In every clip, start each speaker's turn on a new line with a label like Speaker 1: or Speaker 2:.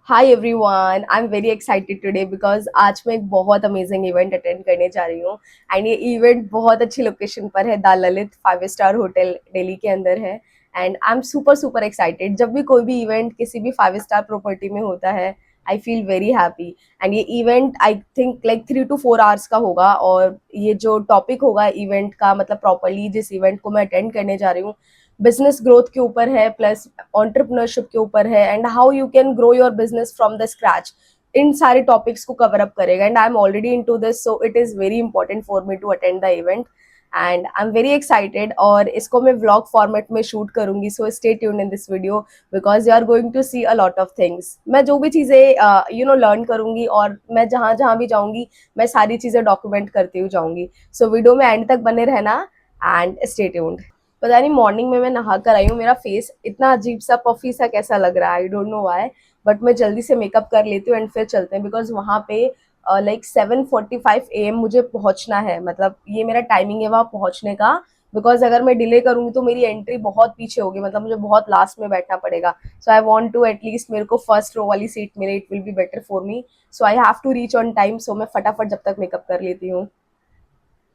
Speaker 1: Hi everyone, I am very excited today because आज मैं एक बहुत अमेजिंग इवेंट अटेंड करने जा रही हूँ। एंड ये इवेंट बहुत अच्छी लोकेशन पर है, the Lalit 5 star hotel Delhi के अंदर है। And I am super super excited. जब भी कोई भी इवेंट किसी भी 5 स्टार प्रॉपर्टी में होता है, I feel very happy. And ये event I think like 3 to 4 hours का होगा। और ये जो टॉपिक होगा इवेंट का, मतलब प्रॉपरली जिस इवेंट को मैं अटेंड करने जा रही हूँ, बिजनेस ग्रोथ के ऊपर है, प्लस एंटरप्रेन्योरशिप के ऊपर है, and how you can grow your business from the scratch. इन सारे टॉपिक्स को कवर अप करेगा। And I am already into this, so it is very important for me to attend the event. And I am very excited. और इसको मैं vlog format में shoot करूंगी, so stay tuned in this video because you are going to see a lot of things. मैं जो भी चीज़ें learn करूंगी, और मैं जहाँ जहाँ भी जाऊंगी, मैं सारी चीज़ें डॉक्यूमेंट करती हुई जाऊंगी। सो वीडियो में एंड तक बने रहना एंड स्टे ट्यून्ड। पता नहीं मॉर्निंग में मैं नहा कर आई हूँ, मेरा फेस इतना अजीब सा पफी सा कैसा लग रहा है, I don't know why. But मैं जल्दी से मेकअप कर लेती हूँ एंड फिर चलते हैं, बिकॉज वहाँ पे लाइक 7:45 AM मुझे पहुँचना है। मतलब ये मेरा टाइमिंग है वहाँ पहुँचने का। बिकॉज अगर मैं डिले करूँगी तो मेरी एंट्री बहुत पीछे होगी, मतलब मुझे बहुत लास्ट में बैठना पड़ेगा। So I want to at least मेरे को फर्स्ट रो वाली सीट मिले, it will be better for me. So I have to reach on time. सो मैं फटाफट जब तक मेकअप कर लेती हूँ।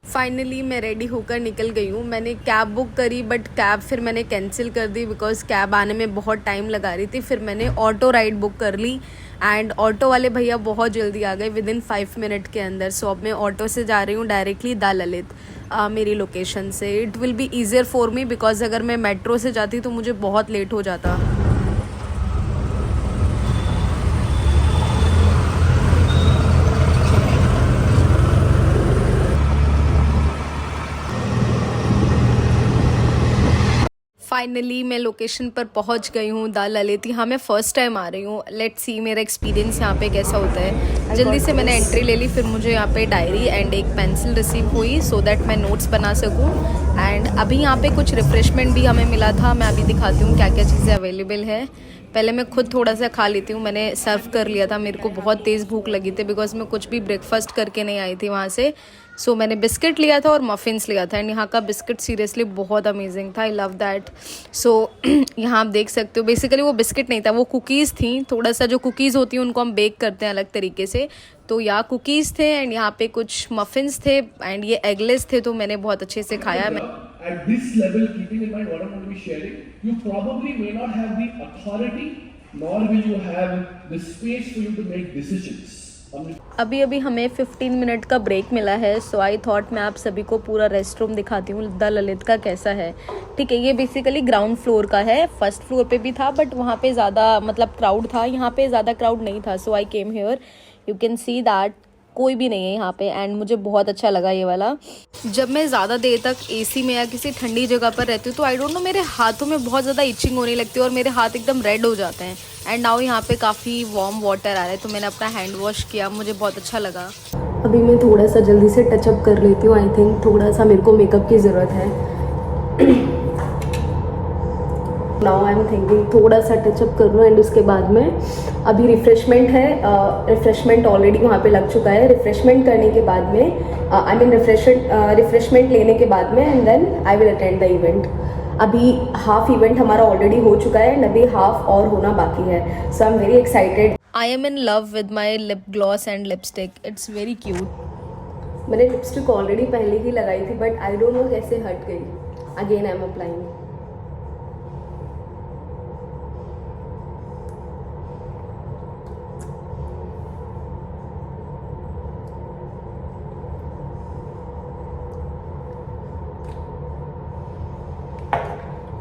Speaker 1: फाइनली मैं रेडी होकर निकल गई हूँ। मैंने कैब बुक करी, बट कैब फिर मैंने कैंसिल कर दी बिकॉज कैब आने में बहुत टाइम लगा रही थी। फिर मैंने ऑटो राइड बुक कर ली एंड ऑटो वाले भैया बहुत जल्दी आ गए, विद इन 5 मिनट के अंदर। सो अब मैं ऑटो से जा रही हूँ डायरेक्टली द ललित, मेरी लोकेशन से। It will be easier for me because अगर मैं मेट्रो से जाती तो मुझे बहुत लेट हो जाता। फाइनली मैं लोकेशन पर पहुंच गई हूँ, द ललित। यहाँ मैं फ़र्स्ट टाइम आ रही हूँ। लेट्स सी मेरा एक्सपीरियंस यहाँ पे कैसा होता है। जल्दी से मैंने एंट्री ले ली, फिर मुझे यहाँ पे डायरी एंड एक पेंसिल रिसीव हुई सो दैट मैं नोट्स बना सकूँ। एंड अभी यहाँ पे कुछ रिफ़्रेशमेंट भी हमें मिला था। मैं अभी दिखाती हूँ क्या क्या चीज़ें अवेलेबल है। पहले मैं खुद थोड़ा सा खा लेती हूँ, मैंने सर्व कर लिया था। मेरे को बहुत तेज़ भूख लगी थी बिकॉज मैं कुछ भी ब्रेकफास्ट करके नहीं आई थी वहाँ से। सो मैंने बिस्किट लिया था और मफ़िन्स लिया था। एंड यहाँ का बिस्किट सीरियसली बहुत अमेजिंग था, आई लव दैट। सो यहाँ आप देख सकते हो, बेसिकली वो बिस्किट नहीं था, वो कुकीज़ थी। थोड़ा सा जो कुकीज़ होती हैं उनको हम बेक करते हैं अलग तरीके से, तो यहाँ कुकीज़ थे एंड यहाँ पे कुछ मफ़िन्स थे एंड ये एगलेस थे, तो मैंने बहुत अच्छे से खाया।
Speaker 2: At this level, keeping in mind what I'm going to be sharing, you probably may not have the authority, nor will you have the space for you to make decisions.
Speaker 1: अभी अभी हमें 15 मिनट का break मिला है। So I thought मैं आप सभी को पूरा रेस्ट रूम दिखाती हूँ द ललित का कैसा है। ठीक है, ये बेसिकली ग्राउंड फ्लोर का है। फर्स्ट फ्लोर पे भी था बट वहाँ पे ज़्यादा मतलब क्राउड था, यहाँ पे ज़्यादा क्राउड नहीं था। So I came here, you can see that कोई भी नहीं है यहाँ पे। एंड मुझे बहुत अच्छा लगा ये वाला। जब मैं ज़्यादा देर तक एसी में या किसी ठंडी जगह पर रहती हूँ तो आई डोंट नो, मेरे हाथों में बहुत ज़्यादा इचिंग होने लगती है और मेरे हाथ एकदम रेड हो जाते हैं। एंड नाउ यहाँ पे काफ़ी वार्म वाटर आ रहा है, तो मैंने अपना हैंड वॉश किया, मुझे बहुत अच्छा लगा। अभी मैं थोड़ा सा जल्दी से टचअप कर लेती हूँ। आई थिंक थोड़ा सा मेरे को मेकअप की ज़रूरत है। नाउ आई एम थिंकिंग थोड़ा सा टचअप कर लूँ एंड उसके बाद में अभी रिफ़्रेशमेंट है। रिफ़्रेशमेंट ऑलरेडी वहाँ पे लग चुका है। रिफ़्रेशमेंट करने के बाद में आई मीन रिफ़्रेशमेंट लेने के बाद में and then I will attend the event. अभी हाफ इवेंट हमारा ऑलरेडी हो चुका है एंड अभी हाफ और होना बाकी है। So I am very excited. I am in love with my lip gloss and lipstick, it's very cute. मैंने लिपस्टिक ऑलरेडी पहले ही लगाई थी बट आई डोंट नो कैसे हट गई। Again I am applying.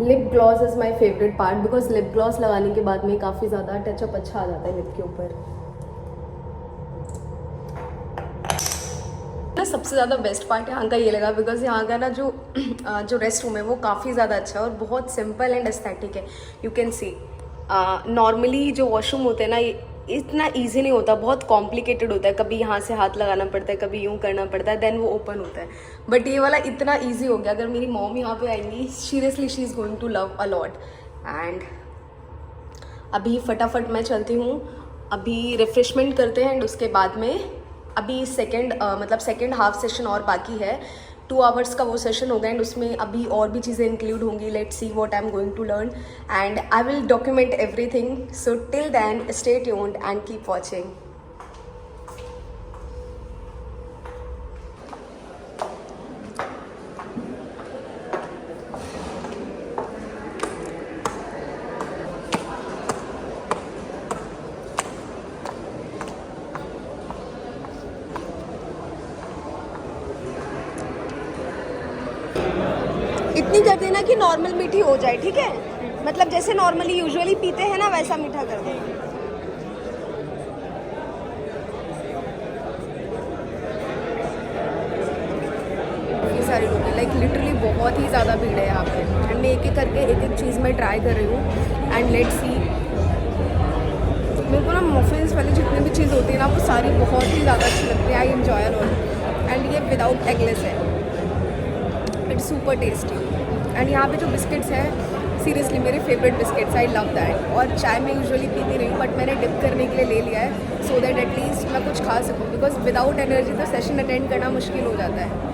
Speaker 1: Lip gloss is my favourite part because lip gloss लगाने के बाद में काफ़ी ज़्यादा टचअप अच्छा आ जाता है लिप के ऊपर। ना सबसे ज़्यादा बेस्ट पार्ट यहाँ का ये लगा बिकॉज यहाँ का ना जो रेस्ट रूम है वो काफ़ी ज़्यादा अच्छा है और बहुत सिंपल एंड एस्थेटिक है। यू कैन सी नॉर्मली जो वॉशरूम होते हैं ना, ये इतना इजी नहीं होता, बहुत कॉम्प्लिकेटेड होता है। कभी यहाँ से हाथ लगाना पड़ता है, कभी यूँ करना पड़ता है, देन वो ओपन होता है। बट ये वाला इतना इजी हो गया। अगर मेरी मॉम यहाँ पे आएंगी, seriously she is going to love a lot. And अभी फटाफट मैं चलती हूँ, अभी रिफ्रेशमेंट करते हैं एंड उसके बाद में अभी सेकेंड हाफ सेशन और बाकी है। 2 आवर्स का वो सेशन होगा एंड उसमें अभी और भी चीज़ें इंक्लूड होंगी. Let's see what I am going to learn and I will document everything. So till then stay tuned and keep watching. इतनी कर देना कि नॉर्मल मीठी हो जाए, ठीक है? मतलब जैसे नॉर्मली यूजुअली पीते हैं ना वैसा मीठा कर दे. काफ़ी सारे लोग हैं, लाइक लिटरली बहुत ही ज़्यादा भीड़ है यहाँ पे एंड मैं एक एक करके एक एक चीज़ मैं ट्राई कर रही हूँ एंड लेट्स सी. मेरे को ना मफिन्स वाली जितनी भी चीज़ होती है ना वो सारी बहुत ही ज़्यादा अच्छी लगती है. I enjoy a lot and ये विदाउट एगलेस है. इट्स सुपर टेस्टी एंड यहाँ पे जो बिस्किट्स हैं सीरियसली मेरे favourite biscuits. I love that. और चाय मैं यूजुअली पीती नहीं हूँ बट मैंने डिप करने के लिए ले लिया है सो दैट एटलीस्ट मैं कुछ खा सकूँ बिकॉज विदाउट एनर्जी तो सेशन अटेंड करना मुश्किल हो जाता है.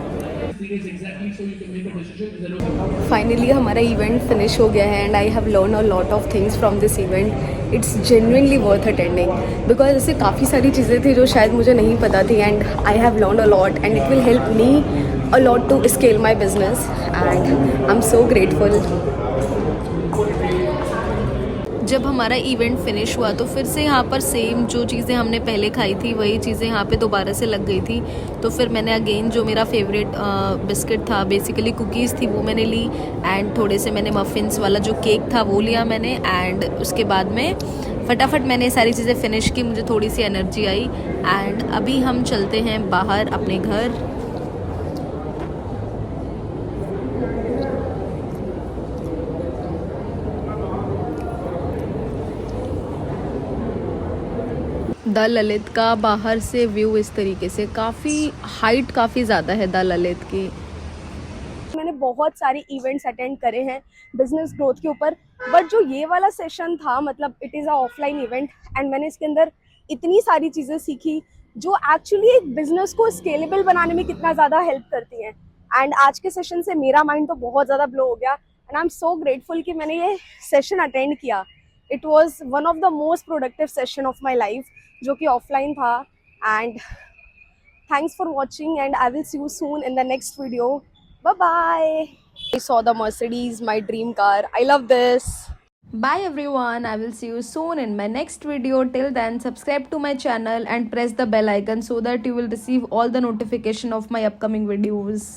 Speaker 2: exactly so you can make a decision. Is that okay?
Speaker 1: Finally हमारा इवेंट फिनिश हो गया है and I have learn a lot of things from this event. It's genuinely worth attending because ऐसे काफ़ी सारी चीज़ें थी जो शायद मुझे नहीं पता थी and I have learn a lot and it will help me a lot to scale my business and I am so grateful. जब हमारा इवेंट फिनिश हुआ तो फिर से यहाँ पर सेम जो चीज़ें हमने पहले खाई थी वही चीज़ें यहाँ पे दोबारा से लग गई थी. तो फिर मैंने अगेन जो मेरा फेवरेट बिस्किट था बेसिकली कुकीज़ थी वो मैंने ली एंड थोड़े से मैंने मफ़िन्स वाला जो केक था वो लिया मैंने एंड उसके बाद में फटाफट मैंने सारी चीज़ें फिनिश की. मुझे थोड़ी सी एनर्जी आई एंड अभी हम चलते हैं बाहर अपने घर. द ललित का बाहर से व्यू इस तरीके से, काफ़ी हाइट काफ़ी ज़्यादा है द ललित की. मैंने बहुत सारे इवेंट्स अटेंड करे हैं बिजनेस ग्रोथ के ऊपर बट जो ये वाला सेशन था मतलब it is a offline event and मैंने इसके अंदर इतनी सारी चीज़ें सीखी जो एक्चुअली एक बिजनेस को स्केलेबल बनाने में कितना ज़्यादा हेल्प करती हैं. एंड आज के सेशन से मेरा माइंड तो बहुत ज़्यादा ब्लो हो गया and I am so grateful कि मैंने ये सेशन अटेंड किया. It was one of the most productive session of my life जो कि ऑफलाइन था. And thanks for watching and I will see you soon in the next video. Bye bye. I saw the Mercedes, my dream car. I love this. Bye everyone. I will see you soon in my next video. Till then, subscribe to my channel and press the bell icon so that you will receive all the notification of my upcoming videos.